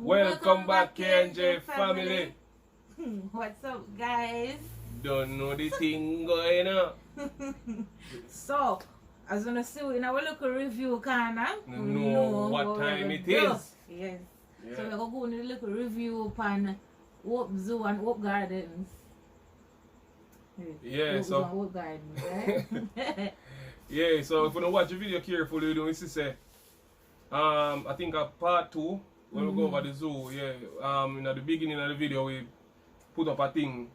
Welcome back, KNJ family. What's up, guys? Don't know the thing going on. So, as you see, in our local review, kinda know what time it is. Yes. Yeah. So we're gonna go in the local review upon Hope Zoo and Hope Gardens. Yeah, Hope so Zoo and Hope Gardens, right? yeah, so if you don't watch the video carefully, you don't see say I think part 2 when we go over the zoo, yeah. In the beginning of the video we put up a thing.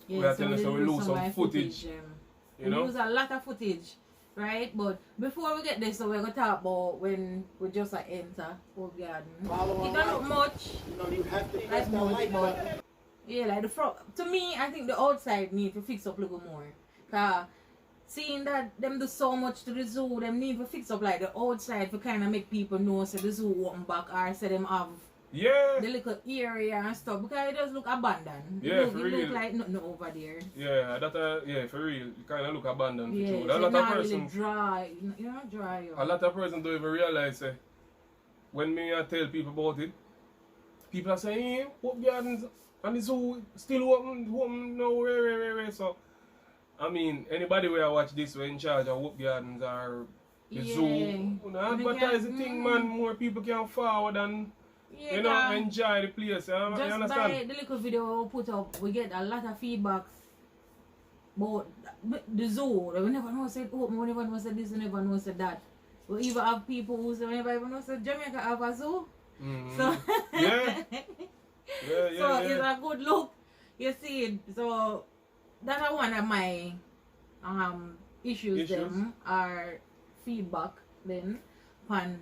Yeah, we are telling us we lose some footage. You know? We lose a lot of footage, right? But before we get there, so we're gonna talk about when we just enter Hope Garden. It don't look much. You don't even have to Like press that much, like but button. yeah, like the front. To me, I think the outside need to fix up a little more. Cause seeing that them do so much to the zoo, them need to fix up like the outside to kind of make people know so the zoo open back or say them have Yeah. the little area and stuff because it does look abandoned. Yeah, it for look real. like nothing over there. Yeah, yeah, for real. It kinda look abandoned for Yeah, true. so A lot of not really persons dry. You know, dry. a lot of persons don't even realize when me I tell people about it, people are saying, hey, Hope Gardens and the zoo still open no way. So I mean, anybody where watch this were in charge of Hope Gardens or the zoo, you know, advertise the thing, man, more people can forward and Yeah, you know, enjoy the place. You just understand? by the little video we put up, we get a lot of feedbacks about the zoo. We never know said open, we never know said this, we never know said that. We even have people who say we never even know said Jamaica have a zoo. So Yeah. so it's a good look. You see it. So that's one of my issues. Them are feedback then on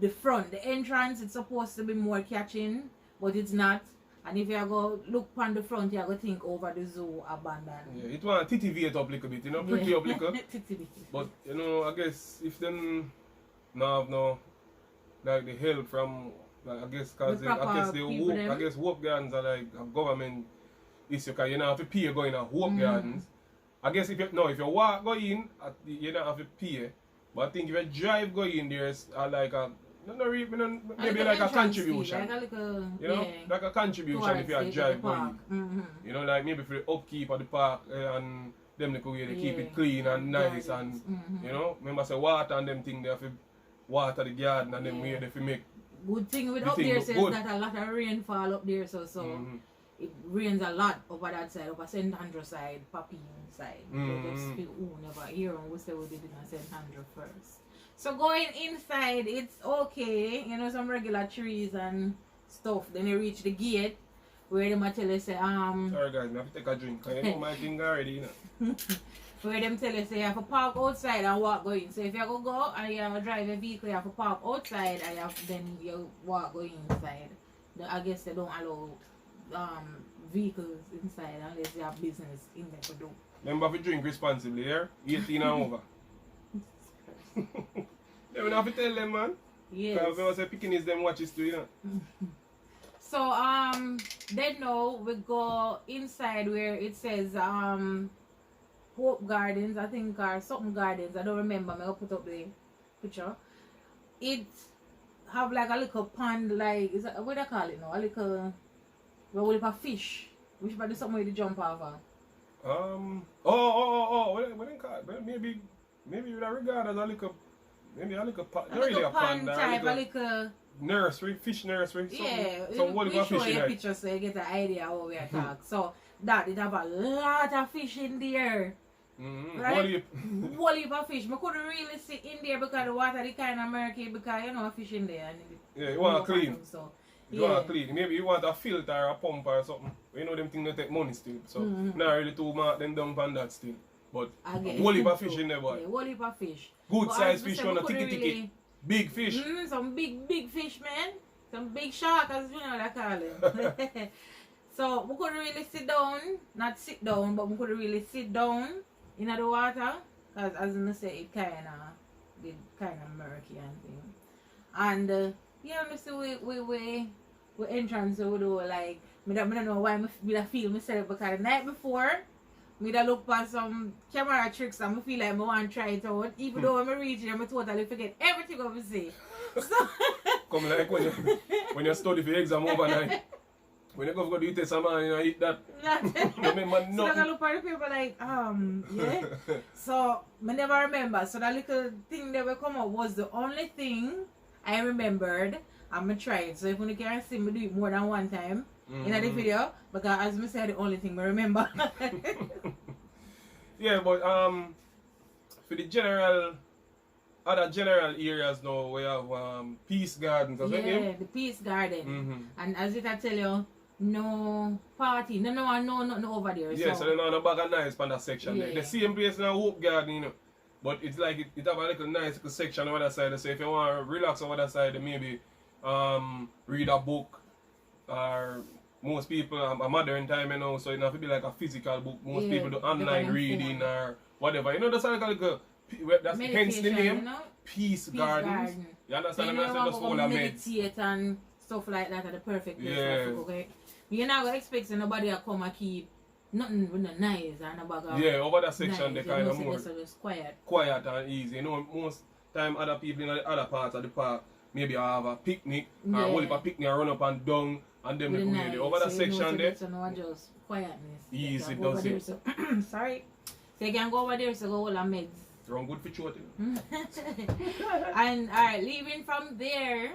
the front. The entrance it's supposed to be more catching, but it's not. And if you go look on the front, you go think over the zoo abandoned. Yeah, it want to TTV it up a little bit, you know, pretty up little. TTV. But you know, I guess if them now have no like the help from like, I guess because I guess Hope Gardens are like a government issue because you don't have to pay going to Hope Gardens. I guess if you walk go in, you don't have to pay. But I think if you drive go in, there's like a maybe like a contribution. Fee, like a you know, like a contribution if you drive go in. You know, like maybe for the upkeep of the park and them they could keep it clean and nice and you know, remember say water and them thing they have to water the garden and them way they have to make good thing with up there says that a lot of rain fall up there so it rains a lot over that side, over St. Andrew side, Papine side. Just feel never here and we say we did it on St. Andrew first. So going inside it's okay, you know, some regular trees and stuff. Then you reach the gate where them tell you say sorry guys, I have to take a drink because you know my thing already, you know. Where them tell you say you have to park outside and walk go in. So if you go and you have to drive a vehicle, you have to park outside and then you walk go inside. I guess they don't allow vehicles inside unless you have business in there to do. Remember to drink responsibly, here, 18 and over. They will have to tell them, man. Yes. Because I say picking is them watches too, you know. So then now we go inside where it says Hope Gardens, I think, or something gardens. I don't remember. I'll put up the picture. It have like a little pond, like is that, what do I call it now? A little with a fish. Which about something where you jump over. What they call it? Maybe with a regard as a little, maybe a little pond. A little pond type, a little nursery, fish nursery. Yeah, we show you a picture so you get an idea how we are talking. So that it have a lot of fish in there. Right? Whole heap of fish. I couldn't really sit in there because the water is kind of murky because you know fish in there. And you want to clean. So, you want to clean. Maybe you want a filter or a pump or something. You know them things that take money still. So not really too much them down on that still. But whole heap of fish in there, boy. Yeah, whole heap of fish. Good size fish on a ticky. Big fish. Some big fish, man. Some big shark, as you know they call it. So we couldn't really sit down, not sit down, but we couldn't really sit down in the water, because as I say, it kind of murky and thing. And yeah, I see we entrance we do like I don't know why I feel myself because the night before I look for some camera tricks and I feel like I want to try it out. Even though when I reach it, I totally forget everything I see. So Come like when you study for exam overnight. When you go do your test, man, you eat that. Remember nothing. So I look at the paper like, yeah. So I never remember. So that little thing that will come up was the only thing I remembered. I'm gonna try it. So if you can see me do it more than one time in the video, because as I said, the only thing I remember. Yeah, but for the other general areas now, we have Peace Gardens. Yeah, the Peace Garden. And as I tell you, no party, no nothing over there. Yeah, so they know no bag of nice on that section. Yeah. The same place now Hope Garden, you know. But it's like it have a little nice little section on the other side. So if you want to relax on the other side, maybe read a book, or most people are modern time, you know, so it have to be like a physical book. Most people do online reading or whatever. You know, that's like a little, that's hence the name, you know? Peace Gardens. You understand? You I'm just full of meditate and stuff like that are the perfect place for people, okay? You're not going to expect nobody to come and keep nothing with the nice and a bag of over that section they kind of more just quiet and easy. You know, most time other people in the other parts of the park maybe have a picnic or hold up a picnic and run up and down and them really nice. Over that section there, just quietness. Easy does it. So, sorry. So you can go over there so go all the meds. Wrong good for short. And alright, leaving from there.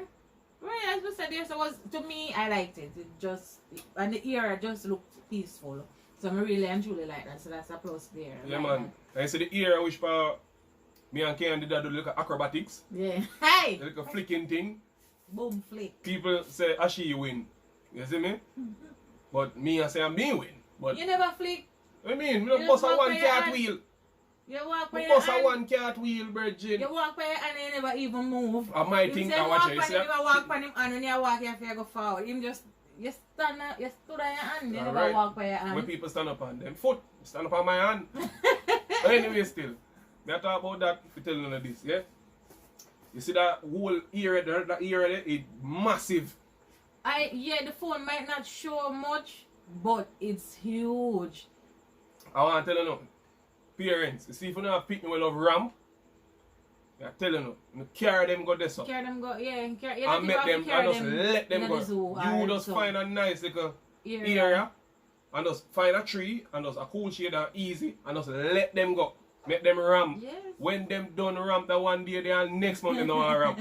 Well, as we said there, so was to me I liked it. It just and the area just looked peaceful. So I really and truly like that. So that's a plus there. Yeah, man. And see the area which part me and Ken did that do little acrobatics. Yeah. Hey! The little flicking thing. Boom flick. People say Ashi win. You see me? But me I say me win. But you never flick. I mean, we don't bust a one cartwheel. You walk by we your bust a one cartwheel, Virgin. You walk by your hand and you never even move. I might think I watch it. You walk by him and when you walk you have to go forward. Him just you stood on your hand. You never walk by your hand. When people stand up on them foot, stand up on my hand. Anyway, still, we talk about that for telling you this, yeah? You see that whole area, that area there, it's massive. Yeah, the phone might not show much, but it's huge. I want to tell you now, parents, you see if you don't have picnic with love ramp, I'm telling you, carry them go this up. Carry them go, yeah. And make them, and just let them go. You just find a nice little area, and just find a tree, and just a cool shade and easy, and just let them go. Make them ramp. Yes. When them done ramp that one day, they next month they know a ramp.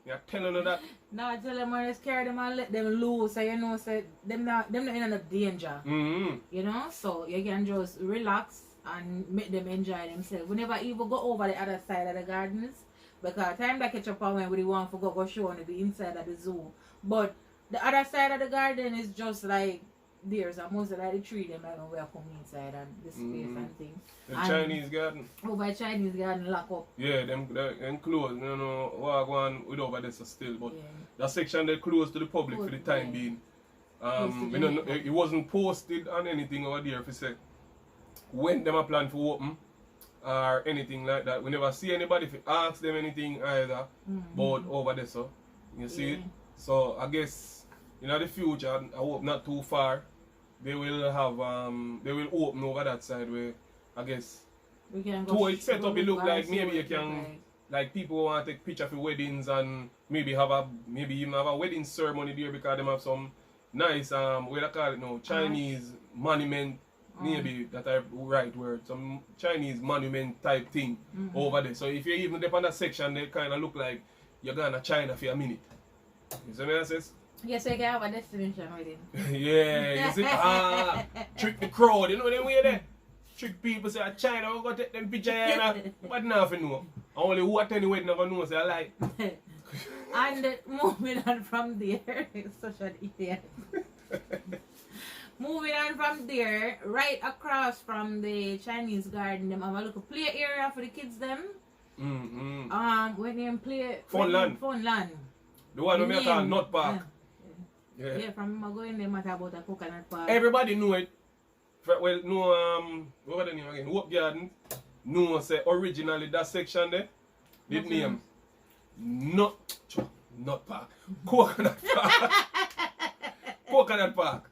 You're telling you that? No, I tell them, just carry them and let them loose, so you know, so them not in any danger. You know, so you can just relax and make them enjoy themselves. We never even go over the other side of the gardens, because time that catch up on when we want to go show on the inside of the zoo. But the other side of the garden is just like there's a most of like the tree them like we are coming inside and the space and things. The Chinese garden. Over Chinese garden lock up. Yeah, them closed. You know, walk on with over there still, but that section they closed to the public for the time being. You know, it wasn't posted on anything over there if you say when them a plan for open or anything like that. We never see anybody if you ask them anything either. But over there, so you see it. So I guess in the future, I hope not too far, they will have they will open over that side where I guess we can go. To it set up, it look like maybe you can like people want to take picture for weddings and maybe even have a wedding ceremony there because they have some nice what I call it now, Chinese monument, maybe that are right word, some Chinese monument type thing over there. So if you even dip on that section, they kind of look like you're going to China for a minute. You see what I says? Yes, so you can have a destination with him. Yeah, you see, trick the crowd, you know them way there? Trick people say, China, we're going to take them picture here. But nothing know. Only who attend the wedding never know, say I like. And moving on from there, such an idiot. Moving on from there, right across from the Chinese garden, them have a little play area for the kids them. When they play Fun land. The one we call Nut Park. Yeah, from going there matter about a coconut park. Everybody know it. Well, no, what was the name again? Hope Garden. No, say originally that section there, the name Nut Park. Coconut Park. Coconut Park.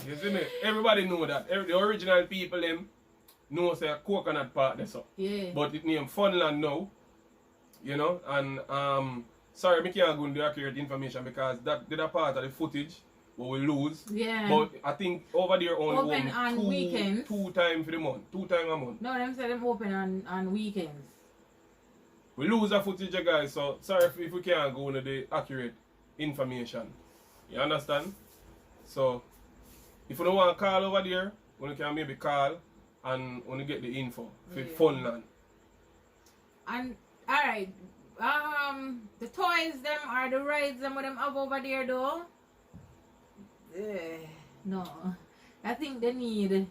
You see me? Everybody know that. The original people them know say Coconut Park there so. Yeah. But it named Funland now. You know, and sorry, I can't go into accurate information because that did a part of the footage but we lose. Yeah. But I think over there only open on weekends. 2 times for the month. 2 times a month. No, them say them open on weekends. We lose the footage, guys, so sorry if we can't go into the accurate information. You understand? So, if you don't want to call over there, you can maybe call and when you get the info for Funland. And, alright, the toys them or the rides them what them have over there though? No. I think they need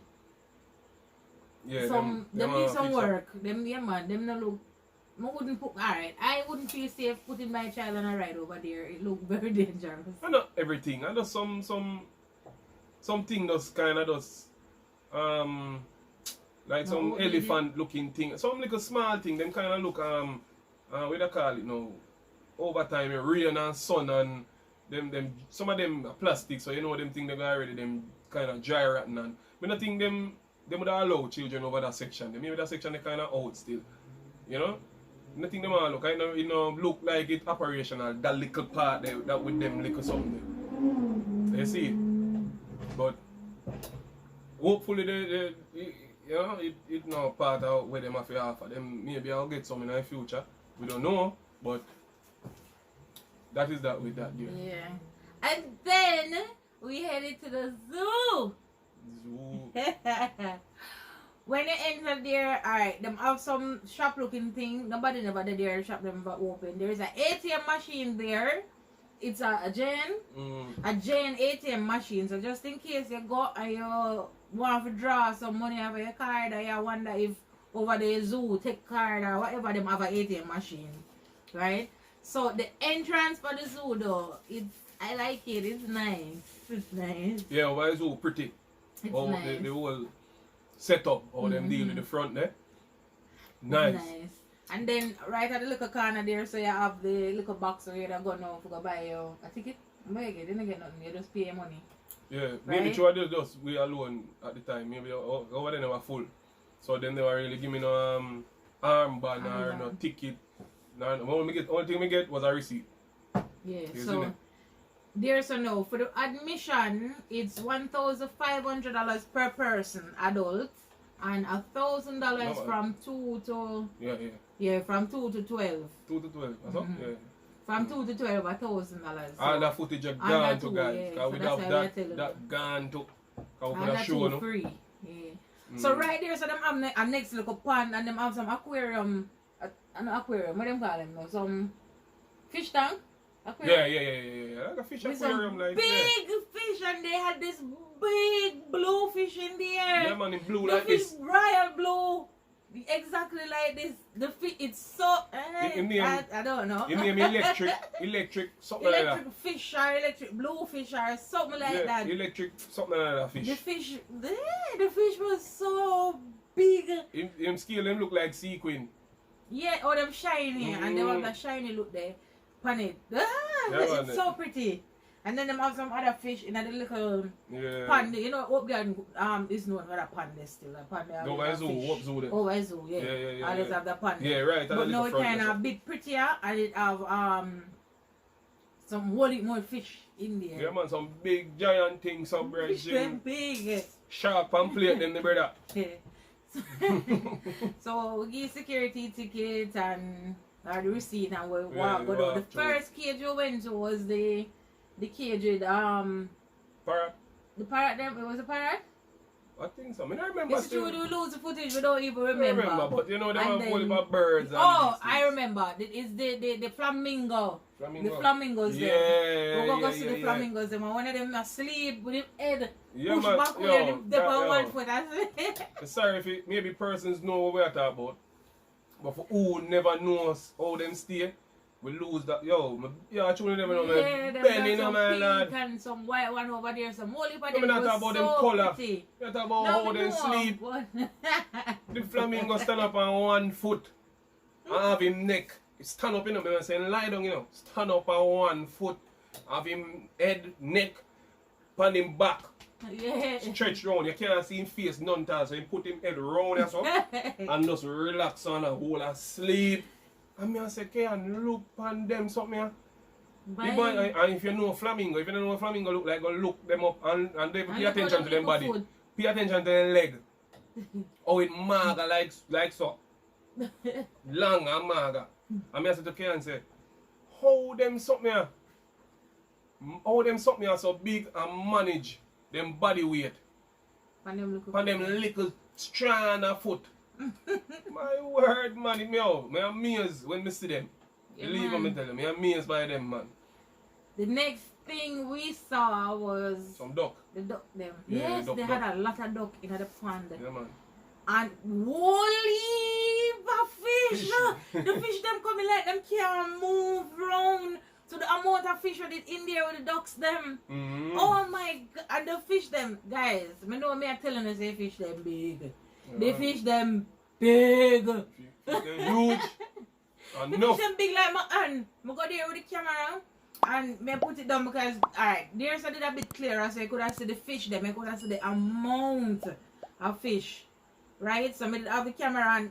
some work. Them no look. I wouldn't put alright. I wouldn't feel safe putting my child on a ride over there. It looked very dangerous. And not everything. And just something just kinda just like some elephant looking thing. Some little small thing, them kinda look what do you call it now? Over time rain and sun and them some of them are plastic, so you know them thing they got already them kinda dry rotten and I don't think them would allow children over that section. Maybe that section they kinda out still. You know? Nothing them all look. I know look like it operational. That little part there, that with them little something. You see? But hopefully it now part of where them have to offer. Them maybe I'll get some in the future. We don't know, but that is that with that deal. Yeah. And then we headed to the zoo. When you enter there, alright, them have some shop looking thing. Nobody never did their shop them open. There is an ATM machine there. It's a Jane ATM machine. So just in case you go and you want to draw some money out of your card or you wonder if over the zoo take card or whatever, them have an ATM machine. Right? So the entrance for the zoo though, I like it. It's nice. It's nice. Yeah, over the zoo pretty. It's nice. The whole set up how them deal with the front there. Nice. And then right at the little corner there, so you have the little box where you're going to go buy your a ticket. You didn't get nothing, you just pay your money. Yeah, right? maybe try to just we alone at the time. Maybe over there they were full. So then they were really giving me no armband or no ticket. Only thing we get was a receipt. Yeah, so there's a no. For the admission, it's $1,500 per person, adult, and $1,000 from 2 to from 2 to 12. 2 to 12, yeah. From 2 to 12, $1,000. All that footage are gone to guys. Yeah, so we have that gone to. And that's free. Yeah. So right there, so them have a next little pond and them have some aquarium. An aquarium, what them call them now? Some fish tank. Aquarium. Yeah. Like a fish aquarium, like big fish, and they had this big blue fish in there. Yeah, man, in blue the like fish this. Royal blue, exactly like this. The fish, it's so. I don't know. You name electric something like that. Electric fish or electric blue fish or something like that. Electric something like that fish. The fish was so big. Him scale them look like sequin. Yeah, all them shiny, and they have that shiny look there. Pan it. It's so pretty. And then them have some other fish in a little pond. You know, Hope Garden is known for that pond still. A pond there. Over zoo, Over zoo, yeah. Always have the pond. Yeah, right. But now it kind of a bit prettier, and it have some more fish in there. Yeah, man, some big giant things, some bread. Fish them big. Sharp and plate them, the brother. Yeah. So we give security ticket and the receipt and we walk go down. The first cage we went to was the cage with parrot. The parrot them, it was a parrot? I think so. I mean, I remember. It's true, we lose the footage, we don't even remember. But you know, they have all about birds. I remember. It's the flamingo. The flamingos there. We go see the flamingos there. One of them asleep with his head pushed back with them on one foot. Sorry if maybe persons know what we are talking about. But for who never knows how them stay, we lose that. I actually never know. Belly no man, lad. And some white one over there, some holy for them. We're not talking about them color. We're talking about how they sleep. The flamingo stand up on one foot and have him neck. Stand up, I'm saying lie down, stand up on one foot, have him head, neck, pan him back. Yeah. Stretch round, you can't see him face none time, so you put him head round and so and just relax on a whole and sleep. And me I say, can look on them something here. The boy, and if you know flamingo, if you don't know flamingo look like, go look them up and they pay attention to them body. Food. Pay attention to their leg. Oh, it maga like so. Long and maga. And me I say to Kay and say, how them something here? How them something here so big and manage them body weight? And them little strand of foot. My word, man, I'm amazed when I see them. Yeah, believe me, tell them, I'm amazed by them, man. The next thing we saw was some duck. The duck them. Yeah, yes, duck, they had a lot of duck in the pond. Yeah, man. And holy fish! The fish them coming like them can't move round. So the amount of fish that in there with the ducks them. Oh my god, and the fish them, guys, I know me are telling you say fish them big. Yeah, the fish them big. Fish them huge. The fish them big like my hand. I go there with the camera and me put it down because alright, there's a little bit clearer so I could have see the fish them, I could have see the amount of fish. Right? So I did have the camera and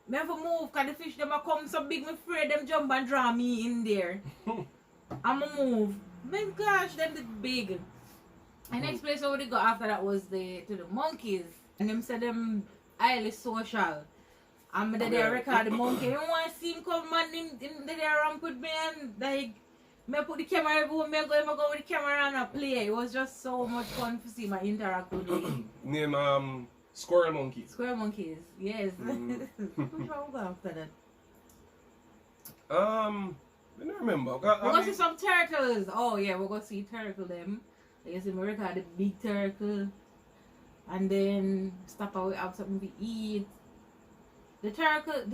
me have to move because the fish them are come so big, me afraid them jump and draw me in there. I'ma move. My gosh, them the big. And next place I would go after that was to the monkeys. And them said them highly social. And me there record the monkey. You want to see him come man in there ramp with me and like me put the camera everywhere, me go with the camera and I play. It was just so much fun to see my interact with them. Name squirrel monkeys. Squirrel monkeys, yes. Which one we go after that? I don't remember. We're going to see some turtles. Oh yeah, we're going to see turtle them. I guess in America the big turtle. And then stop away have something to eat. The turtle,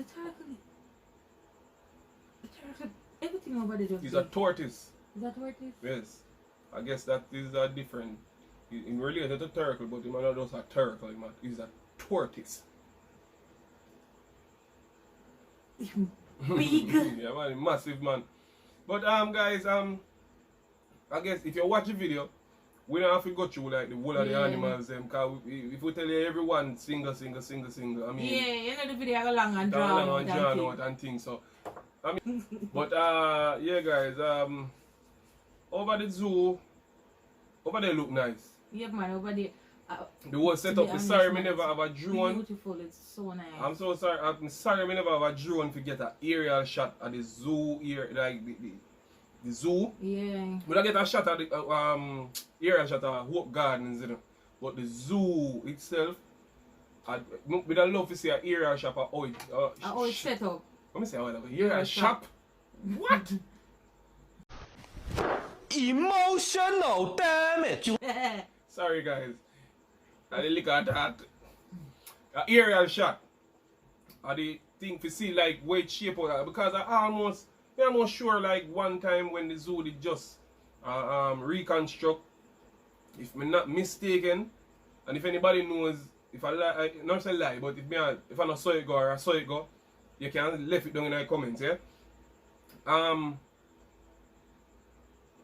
everything over there just is a tortoise. Is that tortoise? Yes. I guess that is a different. In related to turtle, but it might not just a turtle, it's a tortoise. Big. Yeah, man, massive, man. But guys, I guess if you watch the video, we don't have to go through like the whole of the animals, cause if we tell you everyone single, I mean. Yeah, you know the video go long and drawn out and things. So I mean, but yeah, guys, over the zoo, over there look nice. Yeah, man, over there. The whole setup is sorry me never have a drone. Beautiful, it's so nice. I'm so sorry. I'm sorry me never have a drone to get an aerial shot at the zoo here, like the zoo. Yeah. But I get a shot at the aerial shot at Hope Gardens, you know. But the zoo itself, I would love to see an aerial shot at how it's set up. Let me say whatever. Aerial shop. What? Emotional damage. Sorry guys. I look at that. Aerial shot. I the thing to see like weight shape of that because I'm almost sure like one time when the zoo did just reconstruct, if I'm not mistaken, and if anybody knows, if I lie, not say lie, but if I not saw it go or I saw it go, you can left it down in the comments, yeah.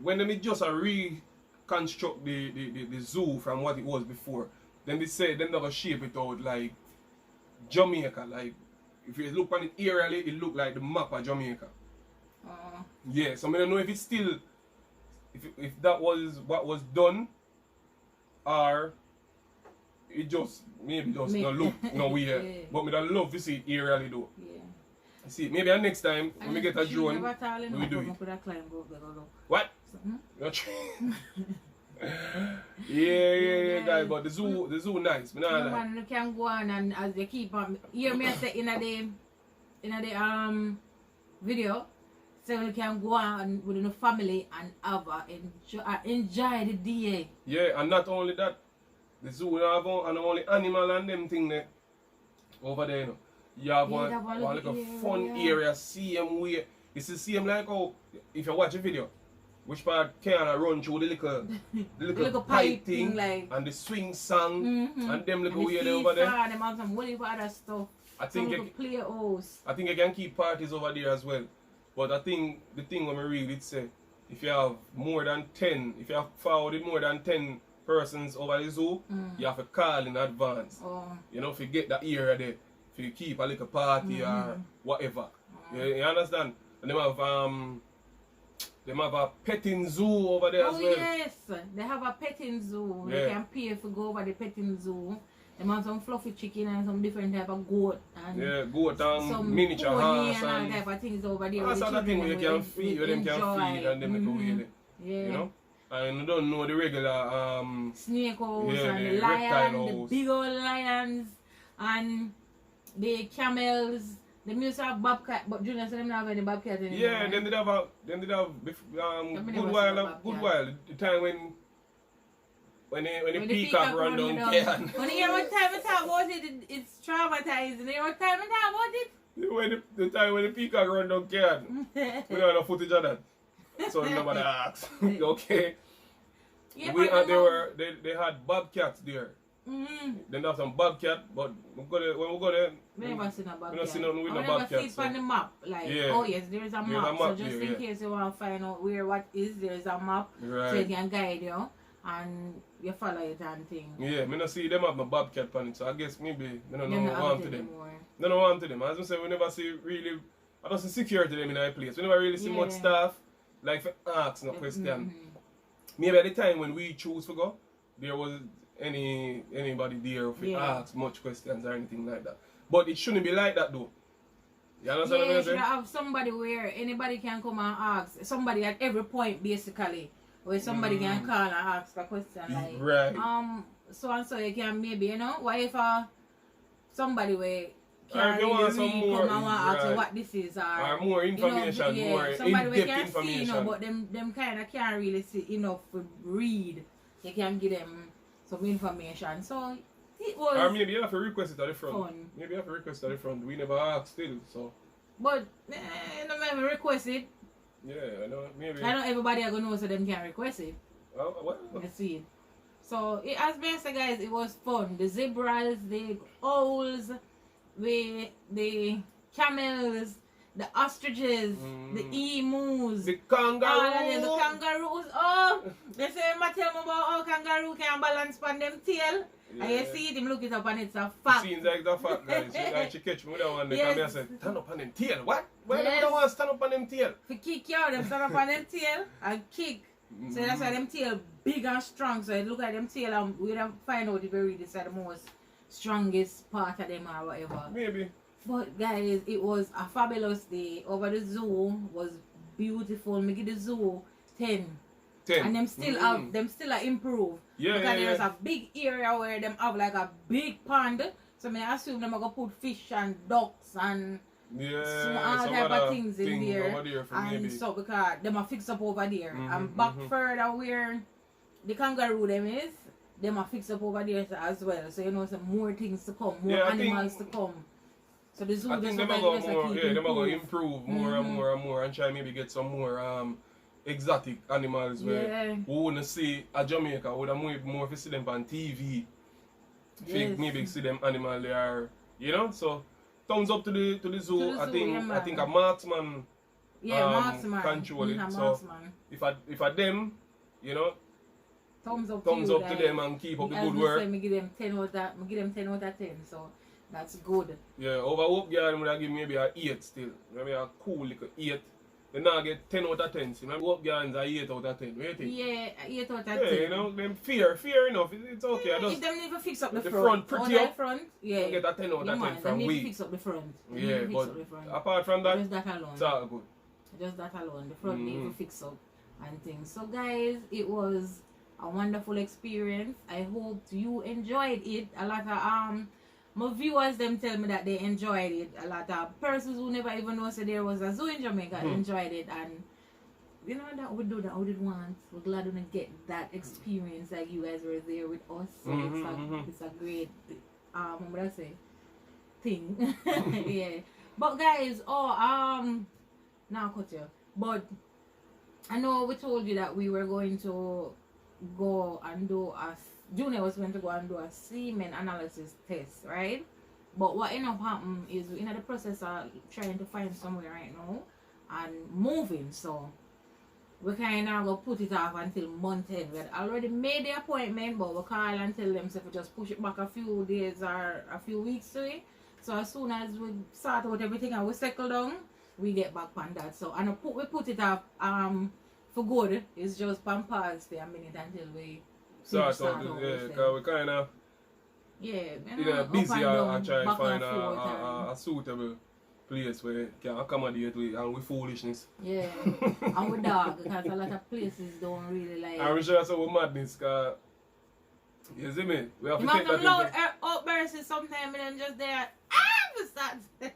When they just reconstruct the zoo from what it was before, then they say them never shape it out like Jamaica. Like if you look on it aerially, it look like the map of Jamaica. Yeah, so I don't know if it's still if that was what was done or it just maybe just not look no weird. Yeah. But me don't love to see it aerially though. Yeah. See, maybe next time when we get a drone, we do it. What? Yeah, guys, but the zoo nice. Man, you can go on and as they keep on hear me say in the video, so you can go on with the family and have enjoy the day. Yeah, and not only that, the zoo have only animal and them thing there over there, you know. You have one like a fun area, same way. It's the same like how if you watch a video, which part can run through the little pipe thing like, and the swing song and them little way over there. Them have some other stuff. I think you can keep parties over there as well. But I think the thing when we read it say if you have more than 10, if you have forwarded more than 10 persons over the zoo, you have to call in advance. You know, if you get that area there, if you keep a little party or whatever. You understand? And them have a petting zoo over there as well. Oh yes, they have a petting zoo. Yeah. You can pay if you go over the petting zoo. They have some fluffy chicken and some different type of goat and goat and some miniature pony horse and all and type of things over there. that's other thing where you can feed, where them can feed and them can wheel it. Yeah. You know? And you don't know the regular snake house and the the lion, reptile the house. big old lions and the camels. They used to have bobcat, but Junior said them not have any bobcat anymore. Yeah, then they have good while the time when the peacock run down Cairn. When you hear what time we talk about it, it's traumatizing. You hear what time we talk about it? The time when the peacock run down Cairn. We don't have no footage of that. So nobody asks. Okay. Yeah, they had bobcats there. Then have some bobcat, but when we go there, we never seen a bobcat. We don't see nothing with no never bobcat. see it on the map. Like, yeah. Oh yes, there's a map. So just in case you want to find out where what is, there's a map. Right. So it can guide you and you follow it and thing. Yeah, I don't see them have no bobcat on it, so I guess maybe I don't know one to them. No one to them. As I say, we never see really, I don't see security them in our place. We never really see much staff, like for ask no question. Maybe at the time when we choose to go, there was anybody there who ask much questions or anything like that. But it shouldn't be like that though. You understand what I'm saying? You should have somebody where anybody can come and ask. Somebody at every point basically. Where somebody can call and ask a question like so and so you can maybe, you know, what if somebody where can really read, come and ask you what this is or more information, you know, more somebody in-depth information. See, you know, but them kinda can't really see enough to read. You can give them some information. So it was or maybe you have to request it at the front. Fun. Maybe you have to request it at the front. We never asked still, so. But you don't ever request it. Yeah, I know. Maybe. I know everybody are gonna know so them can request it. What? You see. So as best guys, it was fun. The zebras, the owls, the camels, the ostriches, the emus, the kangaroos. The kangaroos. Oh, they say I tell me about how kangaroo can balance on them tail. Yeah. And you see it, him look it up and it's a fact. It seems like the fact, guys. Like she catch me with that one, they come here and say, stand up on them tail. What? Why they don't want to stand up on them tail? To kick you out, them stand up on them tail and kick. So that's why them tail big and strong. So it look like them tail and we don't find out if we really decide the most strongest part of them or whatever. Maybe. But guys, it was a fabulous day. Over the zoo was beautiful. Me give the zoo 10. And them still have improve. Yeah, because there's a big area where them have like a big pond. So I assume them are gonna put fish and ducks and all type of things in there. And so because them are fixed up over there. And back further where the kangaroo them is, them are fixed up over there as well. So you know some more things to come, more animals to come. So the zoo them are going to improve more and more and more and try maybe get some more exotic animals where we wouldn't see a Jamaica, we would more if you see them on TV. Maybe see them animal there, you know. So thumbs up to the zoo. I think a marksman marksman control it. So if I them, you know, thumbs up to them and keep up the good work. Me give them 10 out of 10. So that's good. Yeah, over Hope Garden would give maybe an 8 still. Maybe a cool little 8. They now get 10 out of 10. So maybe Hope Gardens are 8 out of 10. What do you think? Yeah, 8 out of 10. Yeah, you know, them fear enough. It's okay. If them need to fix up the front pretty up, front, you get a 10 out of 10 from we. we. Need to fix up the front. Yeah, but apart from that, just that alone. It's all good. Just that alone. The front need to fix up and things. So guys, it was a wonderful experience. I hope you enjoyed it. A lot of my viewers them tell me that they enjoyed it. A lot of persons who never even know so there was a zoo in Jamaica enjoyed it, and you know that we do that we did want. We're glad to get that experience like you guys were there with us. So it's a great what would I say thing. Yeah. But guys, now cut you. But I know we told you that we were going to go and do Junior was going to go and do a semen analysis test, right? But what ended up happening is we're in the process of trying to find somewhere right now and moving. So we kind of go put it off until month end. We had already made the appointment, but we call and tell them so we just push it back a few days or a few weeks to it. So as soon as we sort out everything and we settle down, we get back on that. So and we put it up for good. It's just pause for a minute until we start out, because we kind of busy and try to find a suitable place where we can accommodate with and with foolishness. Yeah, and with dog, because a lot of places don't really like. I'm sure that's our madness, because you see me? We have to take that into loud outbursts sometimes and then just there. we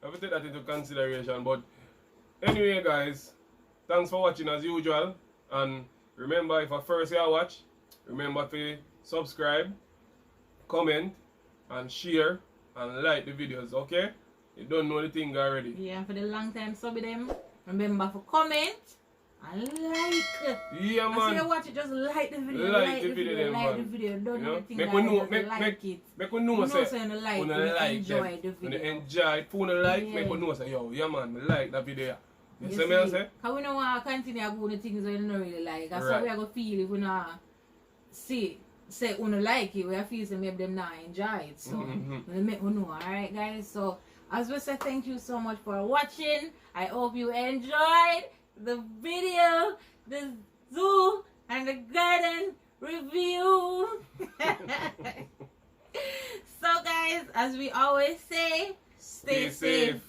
have to take that into consideration. But anyway, guys, thanks for watching as usual. And remember, if at first you watch, remember to subscribe, comment, and share, and like the videos, okay? You don't know the thing already. Yeah, and for the long time sub them, remember to comment and like. Yeah, man. As you watch it, just like the video. Like the video, like the video. Don't know the thing make we know, like it. Make we know, say, you like enjoy the video. When you enjoy it, put a like, make we know, say, yo, yeah, man, I like that video. You see me, I say? Because we don't want to continue doing the things that we don't really like. That's right. how we are going to feel if we not say we don't like it. We are feeling maybe them not enjoy it. So, we make we know. Alright, guys? So, as we say, thank you so much for watching. I hope you enjoyed the video, the zoo, and the garden review. So, guys, as we always say, stay safe.